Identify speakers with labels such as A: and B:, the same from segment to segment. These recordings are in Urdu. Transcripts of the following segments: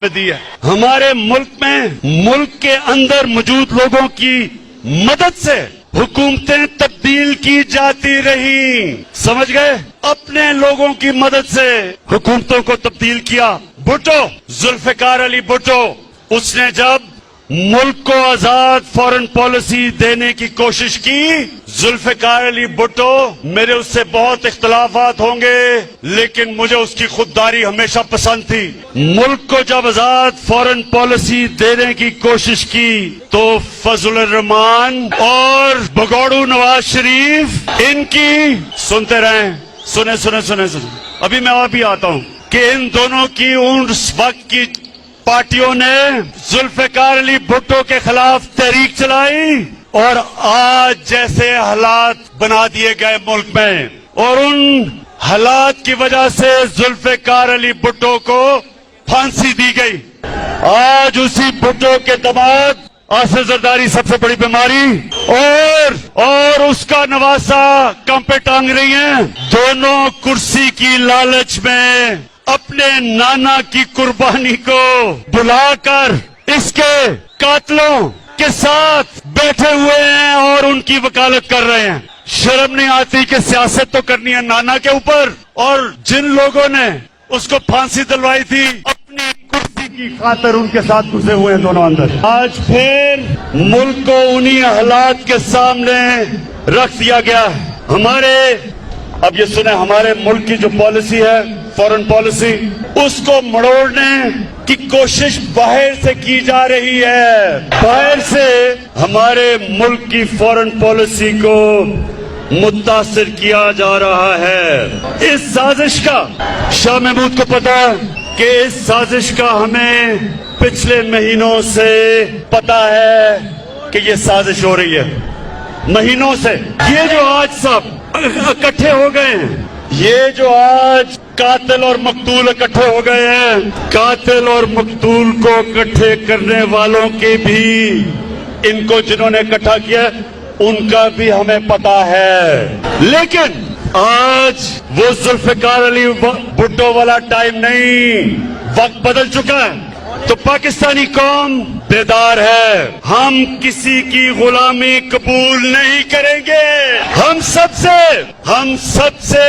A: دی ہے ہمارے ملک میں ملک کے اندر موجود لوگوں کی مدد سے حکومتیں تبدیل کی جاتی رہی. سمجھ گئے؟ اپنے لوگوں کی مدد سے حکومتوں کو تبدیل کیا. بھٹو، ذوالفقار علی بھٹو، اس نے جب ملک کو آزاد فارن پالیسی دینے کی کوشش کی. ذوالفقار علی بھٹو، میرے اس سے بہت اختلافات ہوں گے لیکن مجھے اس کی خودداری ہمیشہ پسند تھی. ملک کو جب آزاد فارن پالیسی دینے کی کوشش کی تو فضل الرحمان اور بگوڑو نواز شریف ان کی سنتے رہیں. سنیں ابھی میں اور بھی آتا ہوں کہ ان دونوں کی اس وقت کی پارٹیوں نے ذوالفقار علی بھٹو کے خلاف تحریک چلائی اور آج جیسے حالات بنا دیے گئے ملک میں، اور ان حالات کی وجہ سے ذوالفقار علی بھٹو کو پھانسی دی گئی. آج اسی بھٹو کے دماغ آصف زرداری سب سے بڑی بیماری اور اس کا نواسا کم پہ ٹانگ رہی ہیں. دونوں کرسی کی لالچ میں اپنے نانا کی قربانی کو بلا کر اس کے قاتلوں کے ساتھ بیٹھے ہوئے ہیں اور ان کی وکالت کر رہے ہیں. شرم نہیں آتی کہ سیاست تو کرنی ہے نانا کے اوپر، اور جن لوگوں نے اس کو پھانسی دلوائی تھی اپنی کرسی کی خاطر ان کے ساتھ گھسے ہوئے ہیں دونوں اندر. آج پھر ملک کو انہی حالات کے سامنے رکھ دیا گیا. اب یہ سنیں، ہمارے ملک کی جو پالیسی ہے فارن پالیسی، اس کو مڑوڑنے کی کوشش باہر سے کی جا رہی ہے. باہر سے ہمارے ملک کی فارن پالیسی کو متاثر کیا جا رہا ہے. اس سازش کا شاہ محمود کو پتا کہ اس سازش کا ہمیں پچھلے مہینوں سے پتا ہے کہ یہ سازش ہو رہی ہے. مہینوں سے یہ جو آج سب اکٹھے ہو گئے ہیں، یہ جو آج قاتل اور مقتول اکٹھے ہو گئے ہیں، قاتل اور مقتول کو اکٹھے کرنے والوں کے بھی، ان کو جنہوں نے اکٹھا کیا ان کا بھی ہمیں پتا ہے. لیکن آج وہ ذوالفقار علی بھٹو والا ٹائم نہیں، وقت بدل چکا ہے. تو پاکستانی قوم بیدار ہے. ہم کسی کی غلامی قبول نہیں کریں گے. ہم سب سے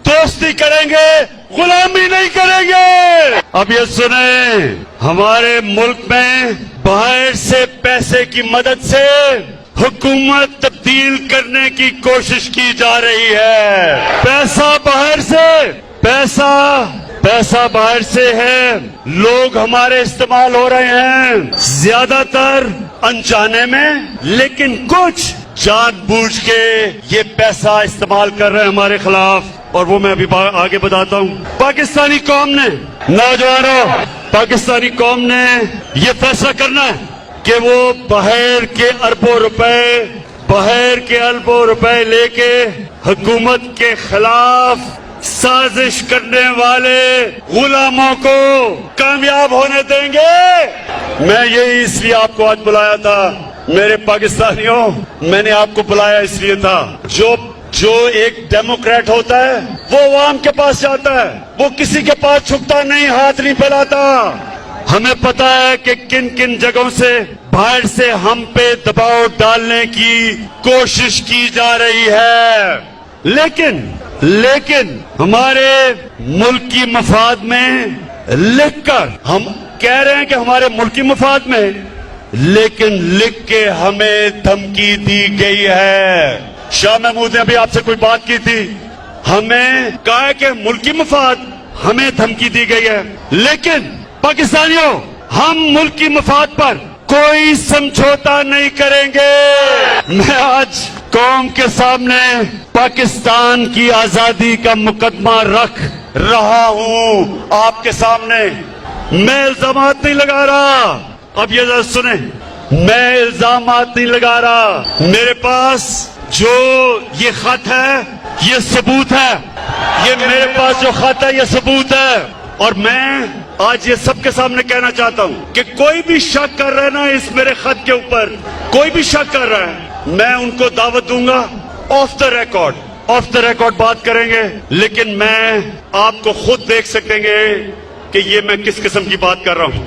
A: دوستی کریں گے، غلامی نہیں کریں گے. اب یہ سنیں، ہمارے ملک میں باہر سے پیسے کی مدد سے حکومت تبدیل کرنے کی کوشش کی جا رہی ہے. پیسہ باہر سے ہے. لوگ ہمارے استعمال ہو رہے ہیں، زیادہ تر انجانے میں، لیکن کچھ جان بوجھ کے یہ پیسہ استعمال کر رہے ہیں ہمارے خلاف، اور وہ میں ابھی آگے بتاتا ہوں. پاکستانی قوم نے، نوجوانوں، پاکستانی قوم نے یہ فیصلہ کرنا ہے کہ وہ باہر کے اربوں روپے لے کے حکومت کے خلاف سازش کرنے والے غلاموں کو کامیاب ہونے دیں گے. میں یہی اس لیے آپ کو آج بلایا تھا میرے پاکستانیوں. میں نے آپ کو بلایا اس لیے تھا، جو ایک ڈیموکریٹ ہوتا ہے وہ عوام کے پاس جاتا ہے، وہ کسی کے پاس چھکتا نہیں، ہاتھ نہیں پھیلاتا. ہمیں پتا ہے کہ کن کن جگہوں سے باہر سے ہم پہ دباؤ ڈالنے کی کوشش کی جا رہی ہے. لیکن ہمارے ملک کی مفاد میں لکھ کر ہم کہہ رہے ہیں کہ ہمارے ملک کی مفاد میں، لیکن لکھ کے ہمیں دھمکی دی گئی ہے. شاہ محمود نے ابھی آپ سے کوئی بات کی تھی، ہمیں کہا ہے کہ ملکی مفاد، ہمیں دھمکی دی گئی ہے. لیکن پاکستانیوں، ہم ملک کی مفاد پر کوئی سمجھوتا نہیں کریں گے. میں آج قوم کے سامنے پاکستان کی آزادی کا مقدمہ رکھ رہا ہوں آپ کے سامنے. میں الزامات نہیں لگا رہا. اب یہ ذرا سنیں، میں الزامات نہیں لگا رہا. میرے پاس جو یہ خط ہے یہ ثبوت ہے. یہ میرے پاس جو خط ہے یہ ثبوت ہے. اور میں آج یہ سب کے سامنے کہنا چاہتا ہوں کہ کوئی بھی شک کر رہا ہے نا اس میرے خط کے اوپر، کوئی بھی شک کر رہا ہے، میں ان کو دعوت دوں گا آف دا ریکارڈ بات کریں گے. لیکن میں آپ کو خود دیکھ سکیں گے کہ یہ میں کس قسم کی بات کر رہا ہوں.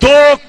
A: 2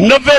A: 90